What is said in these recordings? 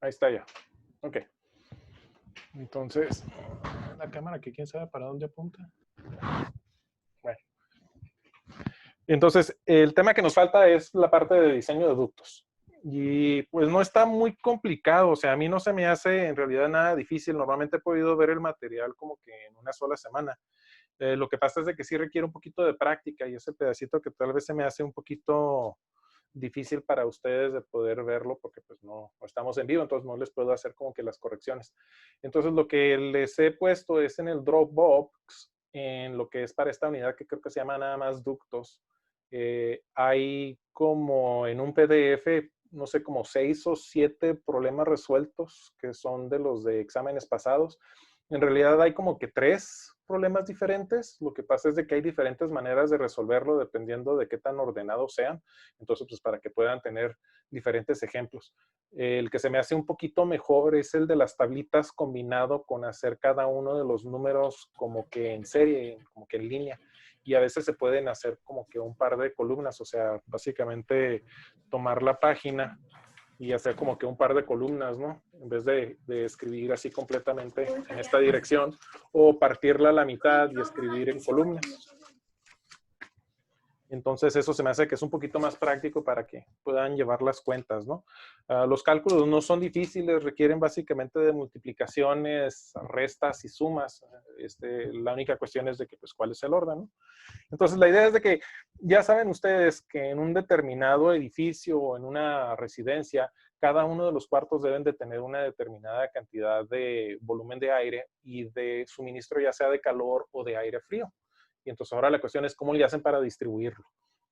Ahí está ya. Ok. Entonces, la cámara que quién sabe para dónde apunta. Bueno. Entonces, el tema que nos falta es la parte de diseño de ductos. Y pues no está muy complicado, o sea, a mí no se me hace en realidad nada difícil. Normalmente he podido ver el material como que en una sola semana. Lo que pasa es de que sí requiere un poquito de práctica y ese pedacito que tal vez se me hace un poquito difícil para ustedes de poder verlo porque pues no estamos en vivo, entonces no les puedo hacer como que las correcciones. Entonces lo que les he puesto es en el Dropbox, en lo que es para esta unidad que creo que se llama nada más ductos. Hay como en un PDF, no sé, como 6 o 7 problemas resueltos que son de los de exámenes pasados. En realidad hay como que 3 problemas diferentes. Lo que pasa es de que hay diferentes maneras de resolverlo dependiendo de qué tan ordenados sean. Entonces, pues para que puedan tener diferentes ejemplos. El que se me hace un poquito mejor es el de las tablitas combinado con hacer cada uno de los números como que en serie, como que en línea. Y a veces se pueden hacer como que un par de columnas, o sea, básicamente tomar la página y hacer como que un par de columnas, ¿no? En vez de escribir así completamente en esta dirección, o partirla a la mitad y escribir en columnas. Entonces eso se me hace que es un poquito más práctico para que puedan llevar las cuentas, ¿no? Los cálculos no son difíciles, requieren básicamente de multiplicaciones, restas y sumas. La única cuestión es de que, pues, ¿cuál es el orden, no? Entonces, la idea es de que ya saben ustedes que en un determinado edificio o en una residencia, cada uno de los cuartos deben de tener una determinada cantidad de volumen de aire y de suministro, ya sea de calor o de aire frío. Y entonces ahora la cuestión es cómo le hacen para distribuirlo.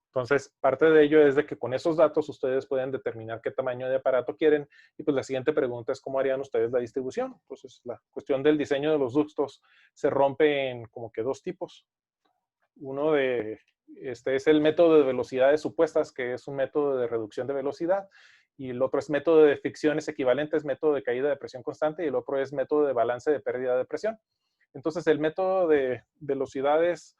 Entonces, parte de ello es de que con esos datos ustedes pueden determinar qué tamaño de aparato quieren. Y pues la siguiente pregunta es cómo harían ustedes la distribución. Entonces, la cuestión del diseño de los ductos se rompe en como que 2 tipos. Uno de, es el método de velocidades supuestas, que es un método de reducción de velocidad, y el otro es método de fricciones equivalentes, método de caída de presión constante, y el otro es método de balance de pérdida de presión. Entonces, el método de velocidades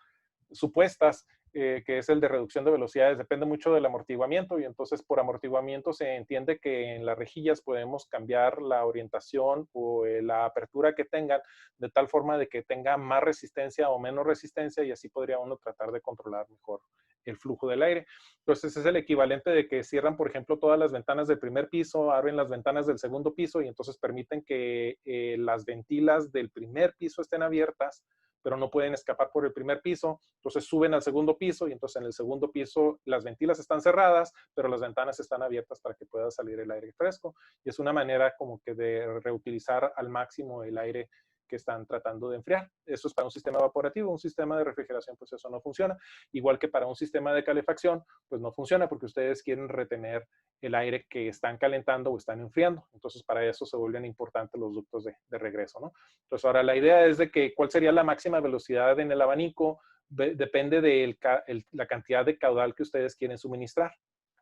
supuestas, que es el de reducción de velocidades, depende mucho del amortiguamiento y entonces por amortiguamiento se entiende que en las rejillas podemos cambiar la orientación o la apertura que tengan de tal forma de que tenga más resistencia o menos resistencia y así podría uno tratar de controlar mejor el flujo del aire. Entonces es el equivalente de que cierran, por ejemplo, todas las ventanas del primer piso, abren las ventanas del segundo piso y entonces permiten que las ventilas del primer piso estén abiertas, pero no pueden escapar por el primer piso. Entonces suben al segundo piso y entonces en el segundo piso las ventilas están cerradas, pero las ventanas están abiertas para que pueda salir el aire fresco. Y es una manera como que de reutilizar al máximo el aire que están tratando de enfriar. Eso es para un sistema evaporativo. Un sistema de refrigeración, pues eso no funciona. Igual que para un sistema de calefacción, pues no funciona porque ustedes quieren retener el aire que están calentando o están enfriando. Entonces, para eso se vuelven importantes los ductos de regreso, ¿no? Entonces, ahora la idea es de que cuál sería la máxima velocidad en el abanico depende de la cantidad de caudal que ustedes quieren suministrar.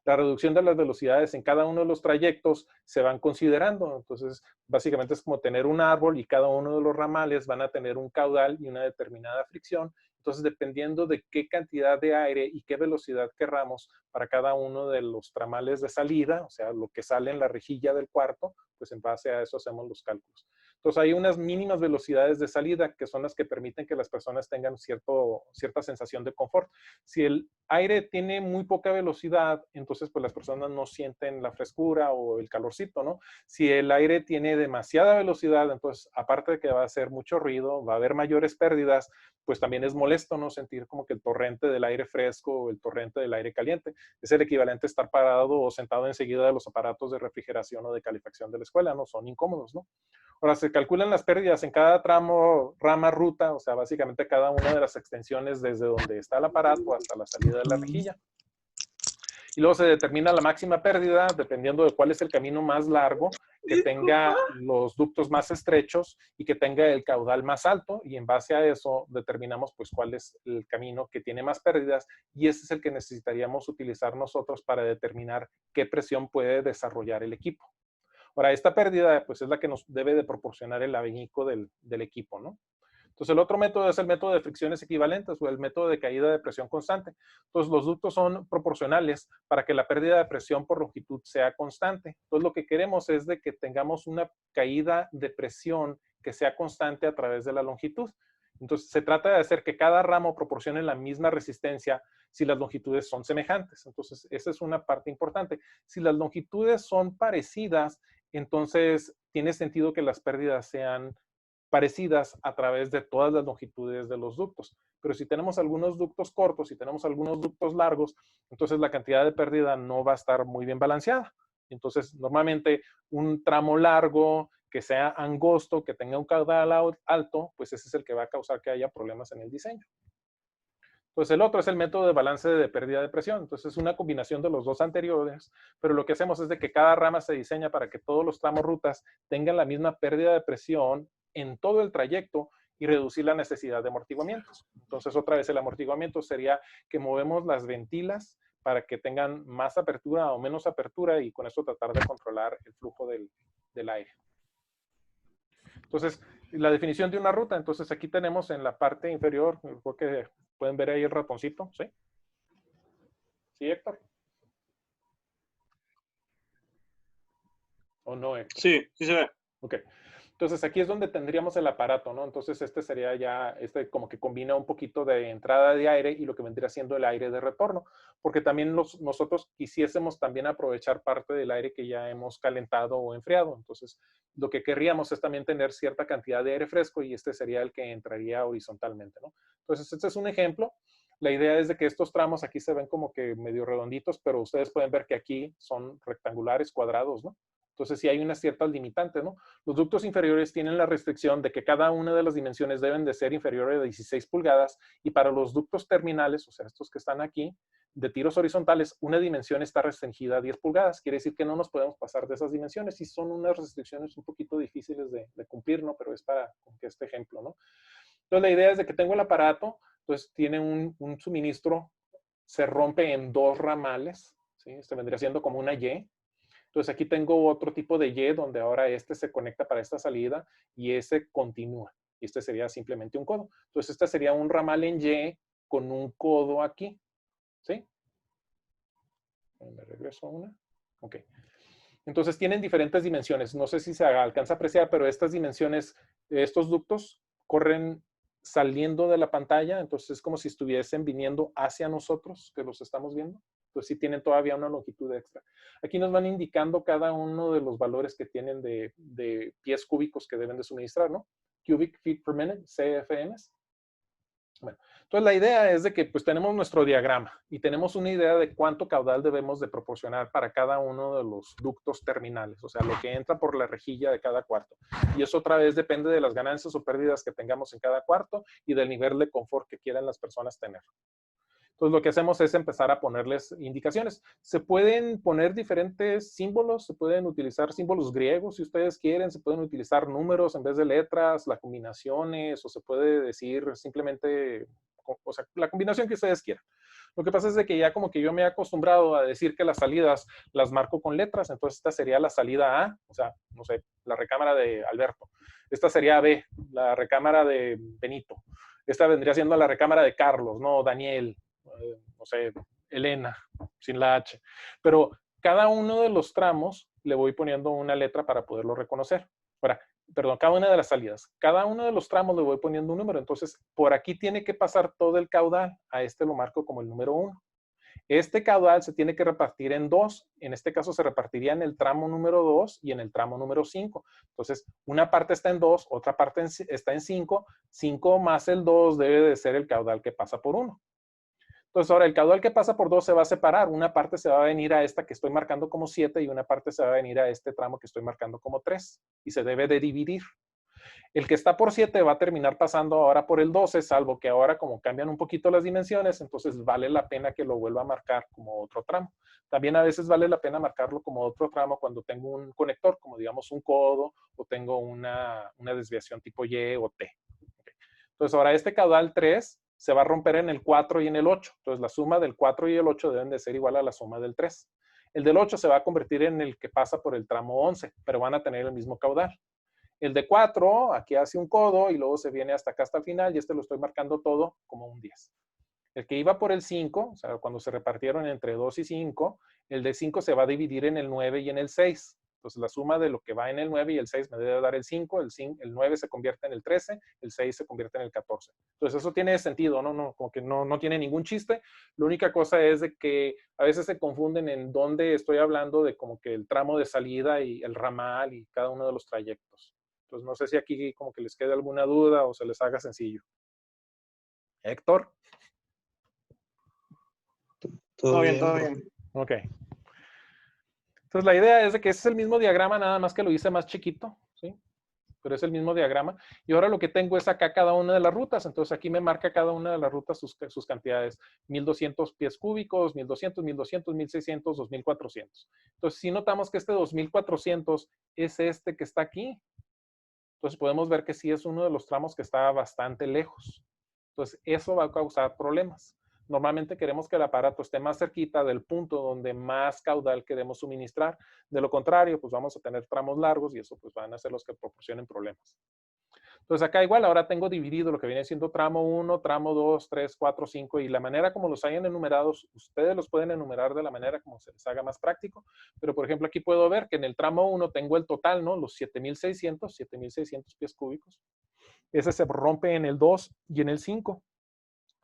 La reducción de las velocidades en cada uno de los trayectos se van considerando. Entonces, básicamente es como tener un árbol y cada uno de los ramales van a tener un caudal y una determinada fricción. Entonces, dependiendo de qué cantidad de aire y qué velocidad querramos para cada uno de los tramales de salida, o sea, lo que sale en la rejilla del cuarto, pues en base a eso hacemos los cálculos. Entonces, hay unas mínimas velocidades de salida que son las que permiten que las personas tengan cierta sensación de confort. Si el aire tiene muy poca velocidad, entonces pues las personas no sienten la frescura o el calorcito, ¿no? Si el aire tiene demasiada velocidad, entonces aparte de que va a hacer mucho ruido, va a haber mayores pérdidas, pues también es molesto, ¿no? Sentir como que el torrente del aire fresco o el torrente del aire caliente. Es el equivalente a estar parado o sentado enseguida de los aparatos de refrigeración o de calefacción de la escuela, ¿no? Son incómodos, ¿no? Ahora, se calculan las pérdidas en cada tramo, rama, ruta, o sea, básicamente cada una de las extensiones desde donde está el aparato hasta la salida de la rejilla. Y luego se determina la máxima pérdida dependiendo de cuál es el camino más largo, que tenga los ductos más estrechos y que tenga el caudal más alto. Y en base a eso determinamos pues cuál es el camino que tiene más pérdidas y ese es el que necesitaríamos utilizar nosotros para determinar qué presión puede desarrollar el equipo. Ahora, esta pérdida pues es la que nos debe de proporcionar el abanico del equipo, ¿no? Entonces, el otro método es el método de fricciones equivalentes o el método de caída de presión constante. Entonces, los ductos son proporcionales para que la pérdida de presión por longitud sea constante. Entonces, lo que queremos es de que tengamos una caída de presión que sea constante a través de la longitud. Entonces, se trata de hacer que cada ramo proporcione la misma resistencia si las longitudes son semejantes. Entonces, esa es una parte importante. Si las longitudes son parecidas, entonces tiene sentido que las pérdidas sean parecidas a través de todas las longitudes de los ductos. Pero si tenemos algunos ductos cortos y tenemos algunos ductos largos, entonces la cantidad de pérdida no va a estar muy bien balanceada. Entonces, normalmente un tramo largo que sea angosto, que tenga un caudal alto, pues ese es el que va a causar que haya problemas en el diseño. Entonces, el otro es el método de balance de pérdida de presión. Entonces, es una combinación de los dos anteriores, pero lo que hacemos es de que cada rama se diseña para que todos los tramos rutas tengan la misma pérdida de presión en todo el trayecto y reducir la necesidad de amortiguamientos. Entonces, otra vez el amortiguamiento sería que movemos las ventilas para que tengan más apertura o menos apertura y con eso tratar de controlar el flujo del aire. Entonces, la definición de una ruta, entonces aquí tenemos en la parte inferior, creo que pueden ver ahí el ratoncito, ¿sí? ¿Sí, Héctor? ¿O no, Héctor? Sí, sí se ve. Ok. Entonces aquí es donde tendríamos el aparato, ¿no? Entonces este sería ya, este como que combina un poquito de entrada de aire y lo que vendría siendo el aire de retorno, porque también nosotros quisiésemos también aprovechar parte del aire que ya hemos calentado o enfriado. Entonces lo que querríamos es también tener cierta cantidad de aire fresco y este sería el que entraría horizontalmente, ¿no? Entonces este es un ejemplo. La idea es de que estos tramos aquí se ven como que medio redonditos, pero ustedes pueden ver que aquí son rectangulares, cuadrados, ¿no? Entonces sí hay unas ciertas limitantes, ¿no? Los ductos inferiores tienen la restricción de que cada una de las dimensiones deben de ser inferiores a 16 pulgadas y para los ductos terminales, o sea, estos que están aquí, de tiros horizontales, una dimensión está restringida a 10 pulgadas. Quiere decir que no nos podemos pasar de esas dimensiones y son unas restricciones un poquito difíciles de cumplir, ¿no? Pero es para este ejemplo, ¿no? Entonces la idea es de que tengo el aparato, entonces tiene un suministro, se rompe en dos ramales, ¿sí? Este vendría siendo como una Y. Entonces aquí tengo otro tipo de Y donde ahora este se conecta para esta salida y ese continúa. Y este sería simplemente un codo. Entonces este sería un ramal en Y con un codo aquí. ¿Sí? Me regreso a una. Ok. Entonces tienen diferentes dimensiones. No sé si se alcanza a apreciar, pero estas dimensiones, estos ductos corren saliendo de la pantalla. Entonces es como si estuviesen viniendo hacia nosotros, que los estamos viendo. Entonces sí tienen todavía una longitud extra. Aquí nos van indicando cada uno de los valores que tienen de pies cúbicos que deben de suministrar, ¿no? Cubic feet per minute, CFMs. Bueno, entonces la idea es de que pues tenemos nuestro diagrama y tenemos una idea de cuánto caudal debemos de proporcionar para cada uno de los ductos terminales, o sea, lo que entra por la rejilla de cada cuarto. Y eso otra vez depende de las ganancias o pérdidas que tengamos en cada cuarto y del nivel de confort que quieran las personas tener. Entonces lo que hacemos es empezar a ponerles indicaciones. Se pueden poner diferentes símbolos, se pueden utilizar símbolos griegos si ustedes quieren, se pueden utilizar números en vez de letras, las combinaciones, o se puede decir simplemente, o sea, la combinación que ustedes quieran. Lo que pasa es de que ya como que yo me he acostumbrado a decir que las salidas las marco con letras, entonces esta sería la salida A, o sea, no sé, la recámara de Alberto. Esta sería B, la recámara de Benito. Esta vendría siendo la recámara de Carlos, ¿no? Daniel, no sé, Elena, sin la H. Pero cada uno de los tramos le voy poniendo una letra para poderlo reconocer. Ahora, perdón, cada una de las salidas. Cada uno de los tramos le voy poniendo un número. Entonces, por aquí tiene que pasar todo el caudal. A este lo marco como el número 1. Este caudal se tiene que repartir en dos. En este caso se repartiría en el tramo número 2 y en el tramo número 5. Entonces, una parte está en 2, otra parte está en 5. 5 más el 2 debe de ser el caudal que pasa por 1. Entonces, ahora el caudal que pasa por 2 se va a separar. Una parte se va a venir a esta que estoy marcando como 7 y una parte se va a venir a este tramo que estoy marcando como 3. Y se debe de dividir. El que está por 7 va a terminar pasando ahora por el 12, salvo que ahora como cambian un poquito las dimensiones, entonces vale la pena que lo vuelva a marcar como otro tramo. También a veces vale la pena marcarlo como otro tramo cuando tengo un conector, como digamos un codo, o tengo una desviación tipo Y o T. Entonces ahora este caudal 3 se va a romper en el 4 y en el 8. Entonces la suma del 4 y el 8 deben de ser igual a la suma del 3. El del 8 se va a convertir en el que pasa por el tramo 11, pero van a tener el mismo caudal. El de 4, aquí hace un codo y luego se viene hasta acá hasta el final y este lo estoy marcando todo como un 10. El que iba por el 5, o sea, cuando se repartieron entre 2 y 5, el de 5 se va a dividir en el 9 y en el 6. Entonces, la suma de lo que va en el 9 y el 6 me debe dar el 5, el 9 se convierte en el 13, el 6 se convierte en el 14. Entonces, eso tiene sentido, ¿no? Como que no tiene ningún chiste. La única cosa es de que a veces se confunden en dónde estoy hablando de como que el tramo de salida y el ramal y cada uno de los trayectos. Entonces, no sé si aquí como que les quede alguna duda o se les haga sencillo. Héctor. Todo bien, Todo profe. bien. Ok. Entonces la idea es de que ese es el mismo diagrama, nada más que lo hice más chiquito, ¿sí? Pero es el mismo diagrama. Y ahora lo que tengo es acá cada una de las rutas. Entonces aquí me marca cada una de las rutas sus cantidades. 1200 pies cúbicos, 1200, 1200, 1600, 2400. Entonces si notamos que este 2400 es este que está aquí. Entonces podemos ver que sí es uno de los tramos que está bastante lejos. Entonces eso va a causar problemas. Normalmente queremos que el aparato esté más cerquita del punto donde más caudal queremos suministrar. De lo contrario, pues vamos a tener tramos largos y eso pues van a ser los que proporcionen problemas. Entonces acá igual ahora tengo dividido lo que viene siendo tramo 1, tramo 2, 3, 4, 5 y la manera como los hayan enumerados, ustedes los pueden enumerar de la manera como se les haga más práctico. Pero por ejemplo aquí puedo ver que en el tramo 1 tengo el total, ¿no? Los 7600 pies cúbicos. Ese se rompe en el 2 y en el 5.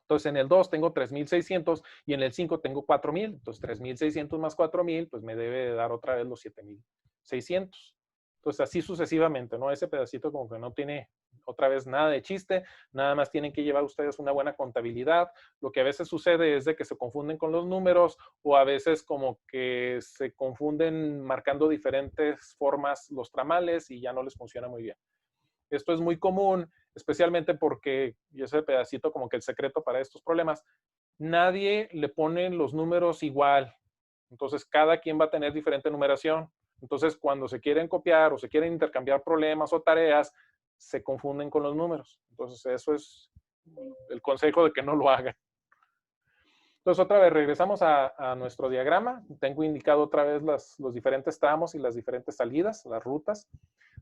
Entonces, en el 2 tengo 3,600 y en el 5 tengo 4,000. Entonces, 3,600 más 4,000, pues me debe de dar otra vez los 7,600. Entonces, así sucesivamente, ¿no? Ese pedacito como que no tiene otra vez nada de chiste, nada más tienen que llevar ustedes una buena contabilidad. Lo que a veces sucede es de que se confunden con los números o a veces como que se confunden marcando diferentes formas los tramales y ya no les funciona muy bien. Esto es muy común, especialmente porque, y ese pedacito como que el secreto para estos problemas, nadie le pone los números igual. Entonces, cada quien va a tener diferente numeración. Entonces, cuando se quieren copiar o se quieren intercambiar problemas o tareas, se confunden con los números. Entonces, eso es el consejo de que no lo hagan. Entonces, otra vez, regresamos a nuestro diagrama. Tengo indicado otra vez los diferentes tramos y las diferentes salidas, las rutas.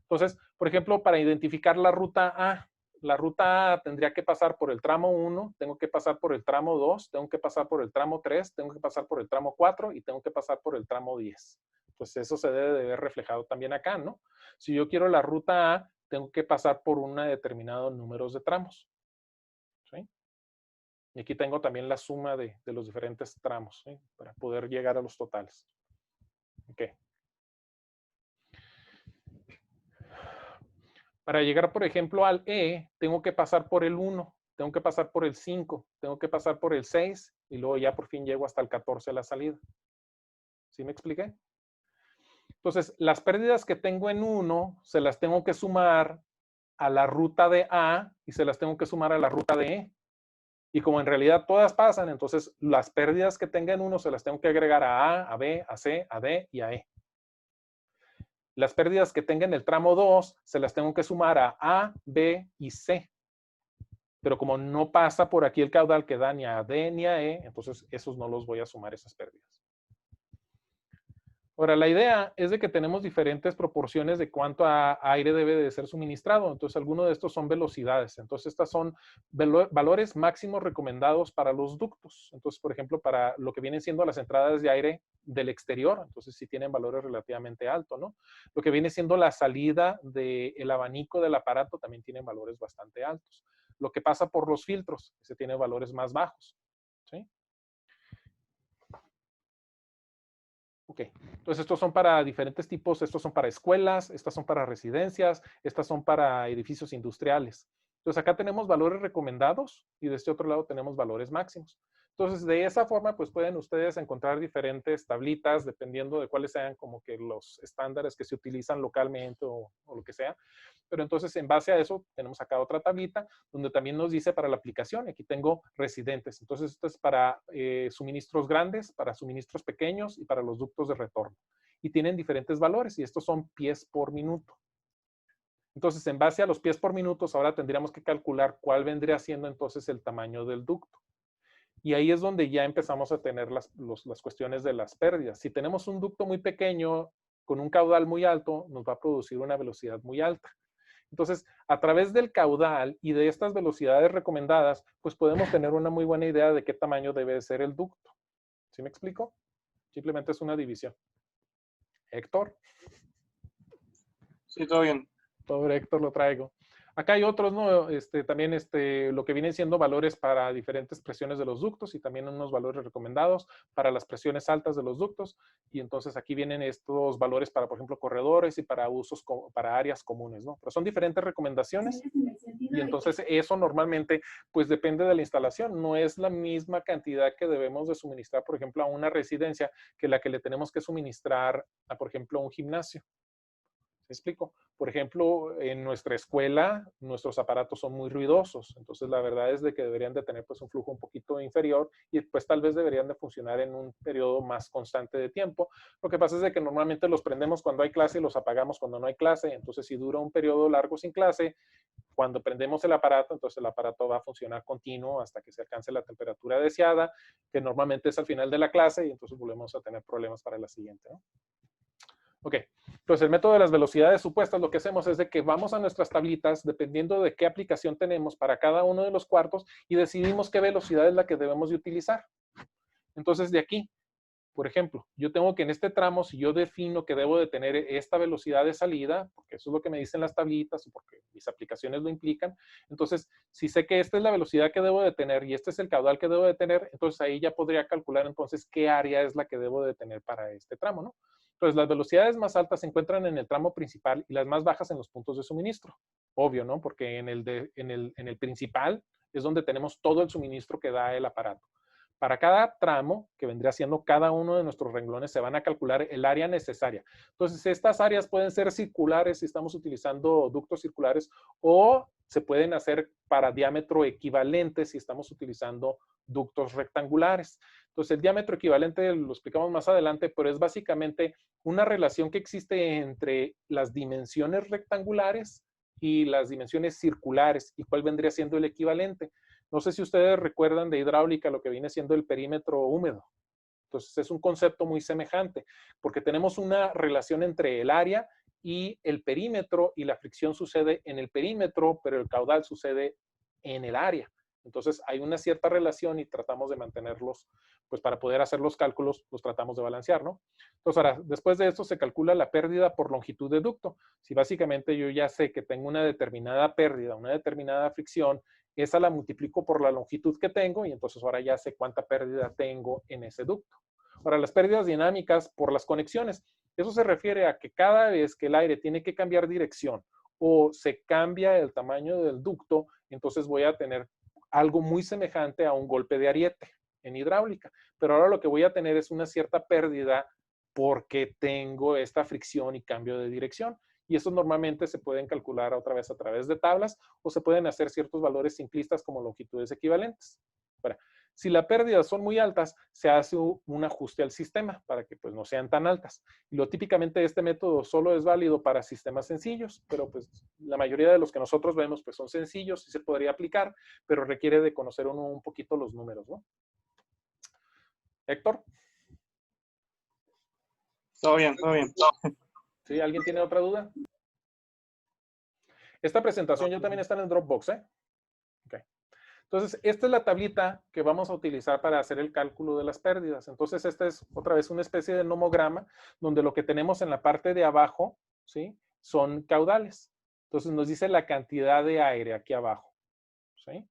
Entonces, por ejemplo, para identificar la ruta A tendría que pasar por el tramo 1, tengo que pasar por el tramo 2, tengo que pasar por el tramo 3, tengo que pasar por el tramo 4 y tengo que pasar por el tramo 10. Pues eso se debe de ver reflejado también acá, ¿no? Si yo quiero la ruta A, tengo que pasar por un determinado número de tramos. ¿Sí? Y aquí tengo también la suma de los diferentes tramos, ¿sí? Para poder llegar a los totales. Ok. Para llegar, por ejemplo, al E, tengo que pasar por el 1, tengo que pasar por el 5, tengo que pasar por el 6 y luego ya por fin llego hasta el 14 a la salida. ¿Sí me expliqué? Entonces, las pérdidas que tengo en 1 se las tengo que sumar a la ruta de A y se las tengo que sumar a la ruta de E. Y como en realidad todas pasan, entonces las pérdidas que tenga en 1 se las tengo que agregar a A, a B, a C, a D y a E. Las pérdidas que tenga en el tramo 2 se las tengo que sumar a, B y C. Pero como no pasa por aquí el caudal que da ni a D ni a E, entonces esos no los voy a sumar, esas pérdidas. Ahora, la idea es de que tenemos diferentes proporciones de cuánto aire debe de ser suministrado. Entonces, algunos de estos son velocidades. Entonces, estas son valores máximos recomendados para los ductos. Entonces, por ejemplo, para lo que vienen siendo las entradas de aire del exterior, entonces sí tienen valores relativamente altos, ¿no? Lo que viene siendo la salida del abanico del aparato también tienen valores bastante altos. Lo que pasa por los filtros, ese tiene valores más bajos, ¿sí? Ok, entonces estos son para diferentes tipos, estos son para escuelas, estas son para residencias, estas son para edificios industriales. Entonces acá tenemos valores recomendados y de este otro lado tenemos valores máximos. Entonces de esa forma pues pueden ustedes encontrar diferentes tablitas dependiendo de cuáles sean como que los estándares que se utilizan localmente o lo que sea. Pero entonces en base a eso tenemos acá otra tablita donde también nos dice para la aplicación. Aquí tengo residentes. Entonces esto es para suministros grandes, para suministros pequeños y para los ductos de retorno. Y tienen diferentes valores y estos son pies por minuto. Entonces en base a los pies por minuto ahora tendríamos que calcular cuál vendría siendo entonces el tamaño del ducto. Y ahí es donde ya empezamos a tener las cuestiones de las pérdidas. Si tenemos un ducto muy pequeño con un caudal muy alto, nos va a producir una velocidad muy alta. Entonces, a través del caudal y de estas velocidades recomendadas, pues podemos tener una muy buena idea de qué tamaño debe ser el ducto. ¿Sí me explico? Simplemente es una división. Héctor. Sí, todo bien. Pobre Héctor, lo traigo. Acá hay otros, ¿no? También lo que vienen siendo valores para diferentes presiones de los ductos y también unos valores recomendados para las presiones altas de los ductos. Y entonces aquí vienen estos valores para, por ejemplo, corredores y para usos, para áreas comunes, ¿no? Pero son diferentes recomendaciones. Y entonces eso normalmente, pues depende de la instalación. No es la misma cantidad que debemos de suministrar, por ejemplo, a una residencia que la que le tenemos que suministrar a, por ejemplo, un gimnasio. ¿Me explico? Por ejemplo, en nuestra escuela, nuestros aparatos son muy ruidosos. Entonces, la verdad es de que deberían de tener pues un flujo un poquito inferior y pues tal vez deberían de funcionar en un periodo más constante de tiempo. Lo que pasa es de que normalmente los prendemos cuando hay clase y los apagamos cuando no hay clase. Entonces, si dura un periodo largo sin clase, cuando prendemos el aparato, entonces el aparato va a funcionar continuo hasta que se alcance la temperatura deseada, que normalmente es al final de la clase y entonces volvemos a tener problemas para la siguiente, ¿no? Ok, entonces el método de las velocidades supuestas, lo que hacemos es de que vamos a nuestras tablitas, dependiendo de qué aplicación tenemos para cada uno de los cuartos, y decidimos qué velocidad es la que debemos de utilizar. Entonces de aquí, por ejemplo, yo tengo que en este tramo, si yo defino que debo de tener esta velocidad de salida, porque eso es lo que me dicen las tablitas o porque mis aplicaciones lo implican, entonces si sé que esta es la velocidad que debo de tener y este es el caudal que debo de tener, entonces ahí ya podría calcular entonces qué área es la que debo de tener para este tramo, ¿no? Entonces las velocidades más altas se encuentran en el tramo principal y las más bajas en los puntos de suministro. Obvio, ¿no? Porque en el principal es donde tenemos todo el suministro que da el aparato. Para cada tramo, que vendría siendo cada uno de nuestros renglones, se van a calcular el área necesaria. Entonces, estas áreas pueden ser circulares si estamos utilizando ductos circulares o se pueden hacer para diámetro equivalente si estamos utilizando ductos rectangulares. Entonces, el diámetro equivalente lo explicamos más adelante, pero es básicamente una relación que existe entre las dimensiones rectangulares y las dimensiones circulares y cuál vendría siendo el equivalente. No sé si ustedes recuerdan de hidráulica lo que viene siendo el perímetro húmedo. Entonces es un concepto muy semejante porque tenemos una relación entre el área y el perímetro y la fricción sucede en el perímetro, pero el caudal sucede en el área. Entonces hay una cierta relación y tratamos de mantenerlos, pues para poder hacer los cálculos, los tratamos de balancear, ¿no? Entonces ahora, después de esto se calcula la pérdida por longitud de ducto. Si básicamente yo ya sé que tengo una determinada pérdida, una determinada fricción, esa la multiplico por la longitud que tengo y entonces ahora ya sé cuánta pérdida tengo en ese ducto. Ahora, las pérdidas dinámicas por las conexiones. Eso se refiere a que cada vez que el aire tiene que cambiar dirección o se cambia el tamaño del ducto, entonces voy a tener algo muy semejante a un golpe de ariete en hidráulica. Pero ahora lo que voy a tener es una cierta pérdida porque tengo esta fricción y cambio de dirección. Y eso normalmente se pueden calcular otra vez a través de tablas o se pueden hacer ciertos valores simplistas como longitudes equivalentes. Ahora, si las pérdidas son muy altas, se hace un ajuste al sistema para que pues no sean tan altas. Y lo típicamente este método solo es válido para sistemas sencillos, pero pues la mayoría de los que nosotros vemos pues son sencillos y se podría aplicar, pero requiere de conocer uno un poquito los números, ¿no? Héctor. Todo bien, todo bien. ¿Sí? ¿Alguien tiene otra duda? Esta presentación ya también está en el Dropbox, ¿eh? Okay. Entonces, esta es la tablita que vamos a utilizar para hacer el cálculo de las pérdidas. Entonces, esta es otra vez una especie de nomograma donde lo que tenemos en la parte de abajo, ¿sí? Son caudales. Entonces, nos dice la cantidad de aire aquí abajo, ¿sí?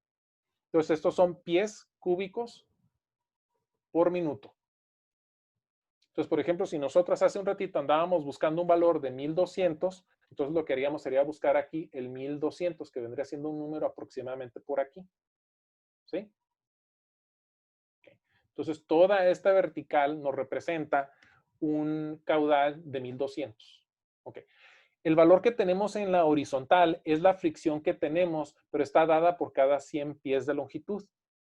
Entonces, estos son pies cúbicos por minuto. Entonces, por ejemplo, si nosotros hace un ratito andábamos buscando un valor de 1200, entonces lo que haríamos sería buscar aquí el 1200, que vendría siendo un número aproximadamente por aquí. ¿Sí? Okay. Entonces, toda esta vertical nos representa un caudal de 1200. Okay. El valor que tenemos en la horizontal es la fricción que tenemos, pero está dada por cada 100 pies de longitud.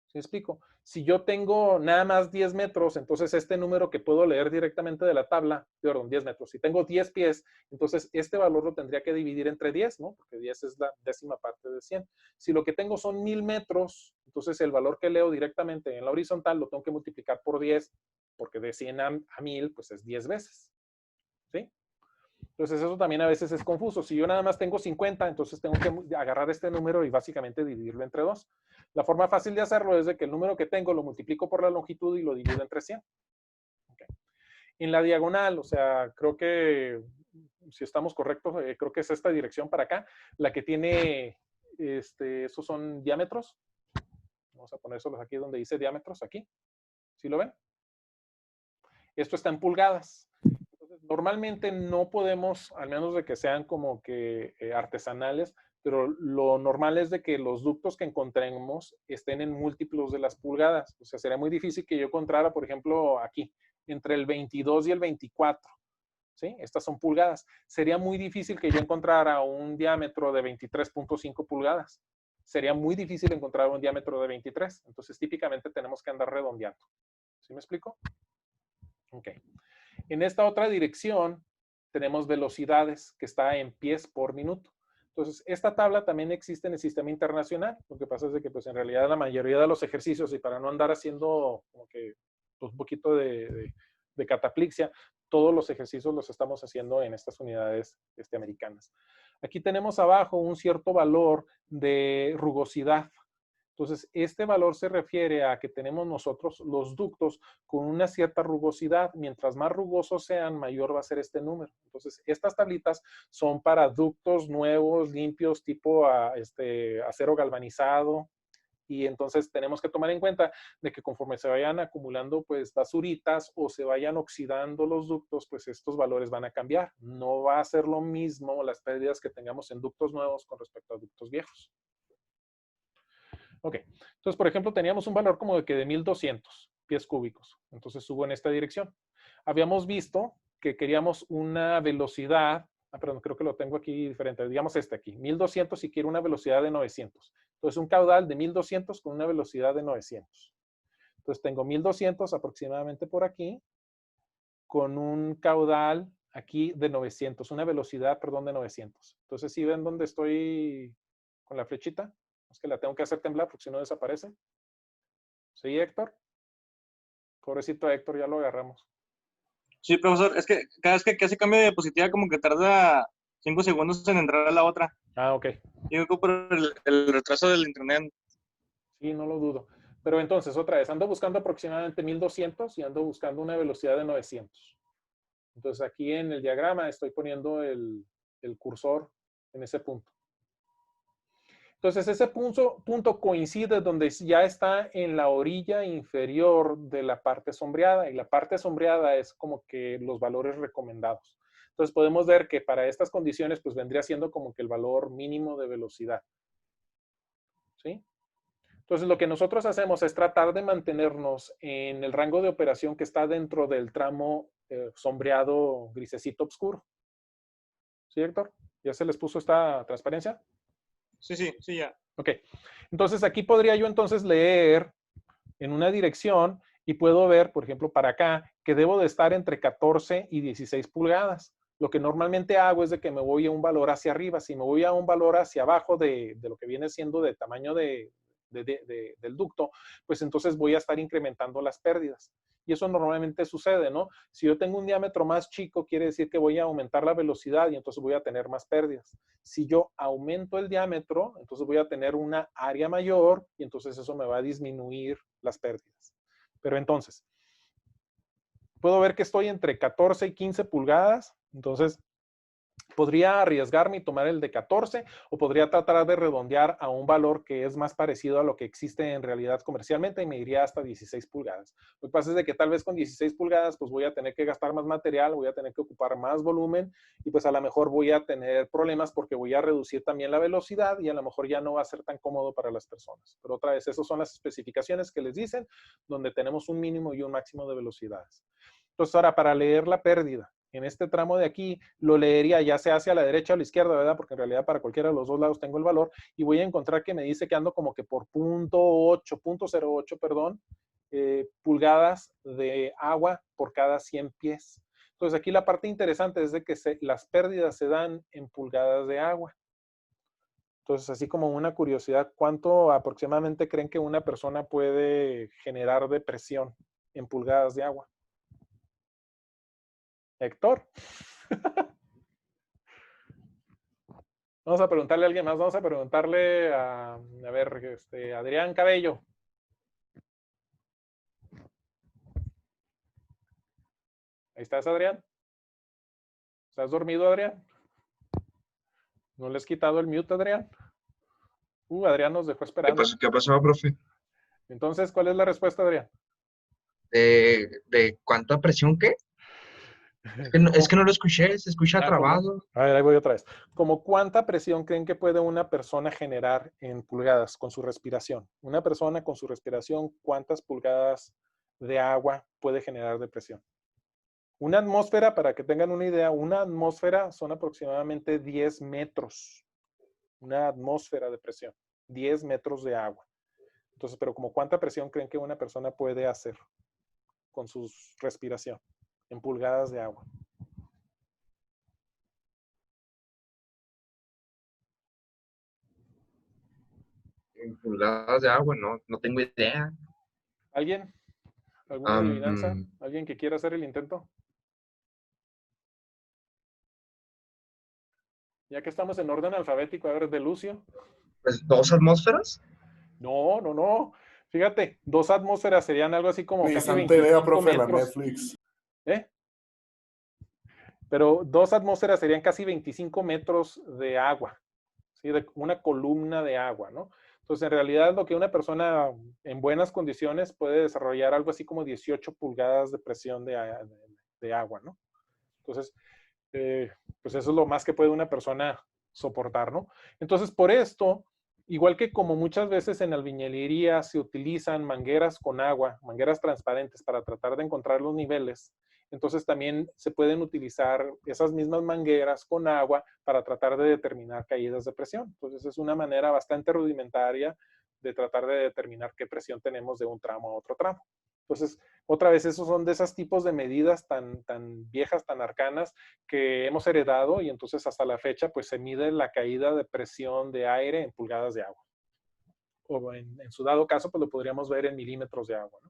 ¿Sí me explico? Si yo tengo nada más 10 metros, entonces este número que puedo leer directamente de la tabla, perdón, 10 metros. Si tengo 10 pies, entonces este valor lo tendría que dividir entre 10, ¿no? Porque 10 es la décima parte de 100. Si lo que tengo son 1000 metros, entonces el valor que leo directamente en la horizontal lo tengo que multiplicar por 10, porque de 100 a 1000, pues es 10 veces. ¿Sí? Entonces eso también a veces es confuso. Si yo nada más tengo 50, entonces tengo que agarrar este número y básicamente dividirlo entre 2. La forma fácil de hacerlo es de que el número que tengo lo multiplico por la longitud y lo divido entre 100. Okay. En la diagonal, o sea, creo que si estamos correctos, creo que es esta dirección para acá, la que tiene, esos son diámetros. Vamos a ponérselos aquí donde dice diámetros, aquí. ¿Sí lo ven? Esto está en pulgadas. Entonces, normalmente no podemos, al menos de que sean como que artesanales, pero lo normal es de que los ductos que encontremos estén en múltiplos de las pulgadas. O sea, sería muy difícil que yo encontrara, por ejemplo, aquí, entre el 22 y el 24. ¿Sí? Estas son pulgadas. Sería muy difícil que yo encontrara un diámetro de 23.5 pulgadas. Sería muy difícil encontrar un diámetro de 23. Entonces, típicamente tenemos que andar redondeando. ¿Sí me explico? Ok. En esta otra dirección tenemos velocidades que está en pies por minuto. Entonces, esta tabla también existe en el sistema internacional. Lo que pasa es de que, pues, en realidad la mayoría de los ejercicios, y para no andar haciendo como que pues, un poquito de cataplixia, todos los ejercicios los estamos haciendo en estas unidades americanas. Aquí tenemos abajo un cierto valor de rugosidad. Entonces, este valor se refiere a que tenemos nosotros los ductos con una cierta rugosidad. Mientras más rugosos sean, mayor va a ser este número. Entonces, estas tablitas son para ductos nuevos, limpios, tipo acero galvanizado. Y entonces tenemos que tomar en cuenta de que conforme se vayan acumulando pues basuritas o se vayan oxidando los ductos, pues estos valores van a cambiar. No va a ser lo mismo las pérdidas que tengamos en ductos nuevos con respecto a ductos viejos. Ok, entonces por ejemplo teníamos un valor como de que de 1200 pies cúbicos. Entonces subo en esta dirección. Habíamos visto que queríamos una velocidad, perdón, creo que lo tengo aquí diferente, digamos aquí, 1200 y quiero una velocidad de 900. Entonces un caudal de 1200 con una velocidad de 900. Entonces tengo 1200 aproximadamente por aquí, con un caudal aquí de 900, una velocidad, perdón, de 900. Entonces, ¿sí ven dónde estoy con la flechita? Es que la tengo que hacer temblar porque si no desaparece. ¿Sí, Héctor? Pobrecito Héctor, ya lo agarramos. Sí, profesor, es que cada vez que hace cambio de diapositiva como que tarda 5 segundos en entrar a la otra. Ah, ok. Yo creo por el retraso del internet. Sí, no lo dudo. Pero entonces, otra vez, ando buscando aproximadamente 1200 y ando buscando una velocidad de 900. Entonces, aquí en el diagrama estoy poniendo el cursor en ese punto. Entonces, ese punto coincide donde ya está en la orilla inferior de la parte sombreada, y la parte sombreada es como que los valores recomendados. Entonces, podemos ver que para estas condiciones, pues vendría siendo como que el valor mínimo de velocidad. ¿Sí? Entonces, lo que nosotros hacemos es tratar de mantenernos en el rango de operación que está dentro del tramo sombreado grisecito oscuro. ¿Sí, Héctor? ¿Ya se les puso esta transparencia? Sí, ya. Ok. Entonces, aquí podría yo entonces leer en una dirección y puedo ver, por ejemplo, para acá, que debo de estar entre 14 y 16 pulgadas. Lo que normalmente hago es de que me voy a un valor hacia arriba. Si me voy a un valor hacia abajo de lo que viene siendo de tamaño del ducto, pues entonces voy a estar incrementando las pérdidas. Y eso normalmente sucede, ¿no? Si yo tengo un diámetro más chico, quiere decir que voy a aumentar la velocidad y entonces voy a tener más pérdidas. Si yo aumento el diámetro, entonces voy a tener una área mayor y entonces eso me va a disminuir las pérdidas. Pero entonces, puedo ver que estoy entre 14 y 15 pulgadas, entonces podría arriesgarme y tomar el de 14 o podría tratar de redondear a un valor que es más parecido a lo que existe en realidad comercialmente y me iría hasta 16 pulgadas. Lo que pasa es de que tal vez con 16 pulgadas pues voy a tener que gastar más material, voy a tener que ocupar más volumen y pues a lo mejor voy a tener problemas porque voy a reducir también la velocidad y a lo mejor ya no va a ser tan cómodo para las personas. Pero otra vez, esas son las especificaciones que les dicen donde tenemos un mínimo y un máximo de velocidades. Entonces ahora para leer la pérdida, en este tramo de aquí, lo leería ya sea hacia la derecha o la izquierda, ¿verdad? Porque en realidad para cualquiera de los dos lados tengo el valor y voy a encontrar que me dice que ando como que por 0.08, perdón, pulgadas de agua por cada 100 pies. Entonces aquí la parte interesante es de que las pérdidas se dan en pulgadas de agua. Entonces, así como una curiosidad, ¿cuánto aproximadamente creen que una persona puede generar de presión en pulgadas de agua? Héctor. Vamos a preguntarle a alguien más. Vamos a preguntarle a ver, Adrián Cabello. Ahí estás, Adrián. ¿Estás dormido, Adrián? ¿No le has quitado el mute, Adrián? Adrián nos dejó esperando. ¿Qué pasó, profe? Entonces, ¿cuál es la respuesta, Adrián? ¿De cuánta presión qué? Es que no lo escuché, se escucha trabado. A ver, ahí voy otra vez. ¿Cómo cuánta presión creen que puede una persona generar en pulgadas con su respiración? Una persona con su respiración, ¿cuántas pulgadas de agua puede generar de presión? Una atmósfera, para que tengan una idea, una atmósfera son aproximadamente 10 metros. Una atmósfera de presión, 10 metros de agua. Entonces, pero como cuánta presión creen que una persona puede hacer con su respiración en pulgadas de agua. En pulgadas de agua, no tengo idea. ¿Alguien? ¿Alguna adivinanza? ¿Alguien que quiera hacer el intento? Ya que estamos en orden alfabético, a ver, de Lucio. Pues, ¿2 atmósferas? No. Fíjate, 2 atmósferas serían algo así como casi Santa idea, 25 profe, la metros. Netflix. Pero 2 atmósferas serían casi 25 metros de agua, ¿sí? De una columna de agua, ¿no? Entonces, en realidad, lo que una persona en buenas condiciones puede desarrollar algo así como 18 pulgadas de presión de agua, ¿no? Entonces, pues eso es lo más que puede una persona soportar, ¿no? Entonces, por esto, igual que como muchas veces en albañilería se utilizan mangueras con agua, mangueras transparentes para tratar de encontrar los niveles, entonces también se pueden utilizar esas mismas mangueras con agua para tratar de determinar caídas de presión. Entonces es una manera bastante rudimentaria de tratar de determinar qué presión tenemos de un tramo a otro tramo. Entonces, otra vez, esos son de esos tipos de medidas tan viejas, tan arcanas, que hemos heredado y entonces hasta la fecha pues se mide la caída de presión de aire en pulgadas de agua. O en su dado caso pues lo podríamos ver en milímetros de agua, ¿no?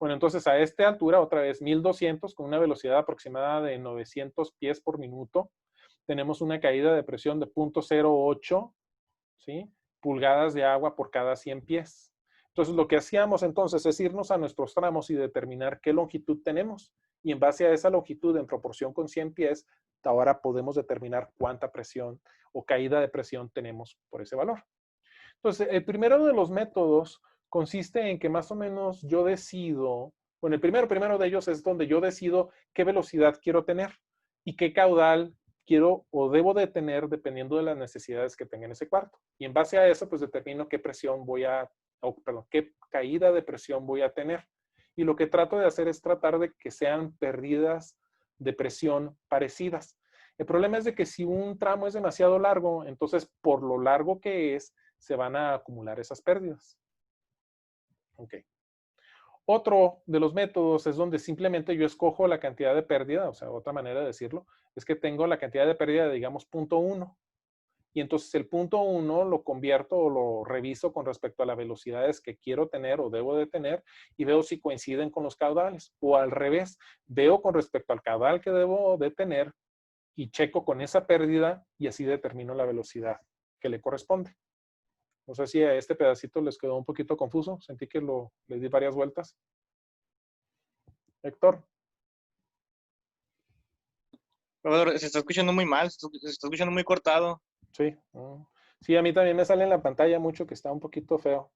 Bueno, entonces a esta altura, otra vez 1200 con una velocidad aproximada de 900 pies por minuto, tenemos una caída de presión de 0.08, ¿sí? Pulgadas de agua por cada 100 pies. Entonces, lo que hacíamos entonces es irnos a nuestros tramos y determinar qué longitud tenemos. Y en base a esa longitud en proporción con 100 pies, ahora podemos determinar cuánta presión o caída de presión tenemos por ese valor. Entonces, el primero de los métodos consiste en que más o menos yo decido, bueno, el primero de ellos es donde yo decido qué velocidad quiero tener y qué caudal quiero o debo de tener dependiendo de las necesidades que tenga en ese cuarto. Y en base a eso, pues determino qué presión qué caída de presión voy a tener. Y lo que trato de hacer es tratar de que sean pérdidas de presión parecidas. El problema es de que si un tramo es demasiado largo, entonces por lo largo que es, se van a acumular esas pérdidas. Ok. Otro de los métodos es donde simplemente yo escojo la cantidad de pérdida, o sea, otra manera de decirlo, es que tengo la cantidad de pérdida de, digamos, 0.1. Y entonces el 0.1 lo convierto o lo reviso con respecto a las velocidades que quiero tener o debo de tener y veo si coinciden con los caudales. O al revés, veo con respecto al caudal que debo de tener y checo con esa pérdida y así determino la velocidad que le corresponde. No sé si a este pedacito les quedó un poquito confuso. Sentí que le di varias vueltas. Héctor. Profesor, se está escuchando muy mal, se está escuchando muy cortado. Sí. Sí, a mí también me sale en la pantalla mucho que está un poquito feo.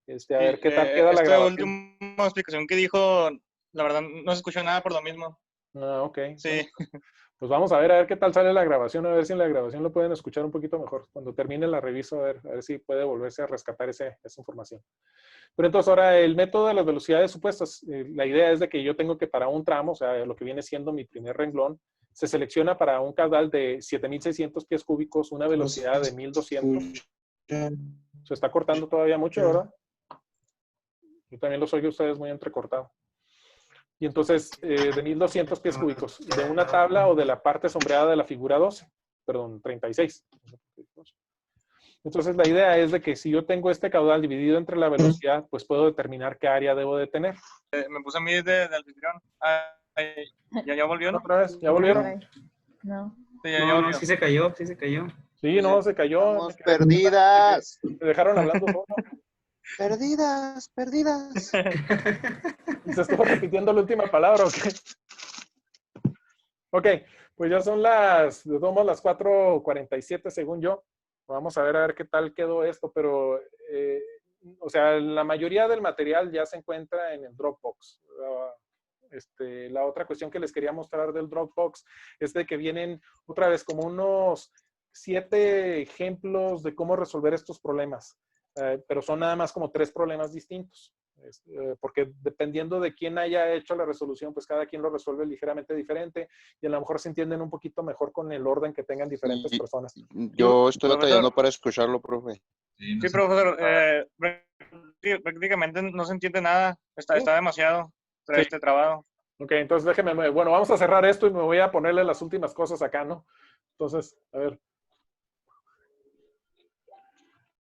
A ver qué tal queda la grabación. Esta última explicación que dijo, la verdad, no se escuchó nada por lo mismo. Ok. Sí. Bueno, pues vamos a ver qué tal sale la grabación, a ver si en la grabación lo pueden escuchar un poquito mejor. Cuando termine la reviso, a ver si puede volverse a rescatar esa información. Pero entonces ahora el método de las velocidades supuestas, la idea es de que yo tengo que para un tramo, o sea, lo que viene siendo mi primer renglón, se selecciona para un caudal de 7,600 pies cúbicos, una velocidad de 1,200. Se está cortando todavía mucho, ¿verdad? Yo también los oigo a ustedes muy entrecortado. Y entonces, de 1,200 pies cúbicos, de una tabla o de la parte sombreada de la figura 12, perdón, 36. Entonces, la idea es de que si yo tengo este caudal dividido entre la velocidad, pues puedo determinar qué área debo de tener. Me puse a mí de anfitrión. ¿Ya volvió, no? ¿Otra vez? ¿Ya volvieron? No. Sí, ya volvió. Sí se cayó, sí se cayó. Sí, no, se cayó. Estamos perdidas. Me dejaron hablando solo. Perdidas, perdidas. Se estuvo repitiendo la última palabra, ¿o qué? Ok, pues ya son de todos modos, las 4:47 según yo. Vamos a ver qué tal quedó esto, pero, o sea, la mayoría del material ya se encuentra en el Dropbox. La otra cuestión que les quería mostrar del Dropbox es de que vienen otra vez como unos 7 ejemplos de cómo resolver estos problemas, pero son nada más como 3 problemas distintos. Porque dependiendo de quién haya hecho la resolución, pues cada quien lo resuelve ligeramente diferente y a lo mejor se entienden un poquito mejor con el orden que tengan diferentes personas. Yo estoy Profesor. batallando para escucharlo, profe. Sí, no Sí, sé. profesor, prácticamente no se entiende nada. Está demasiado Sí. trabado. Ok, entonces bueno, vamos a cerrar esto y me voy a ponerle las últimas cosas acá, ¿no? Entonces, a ver,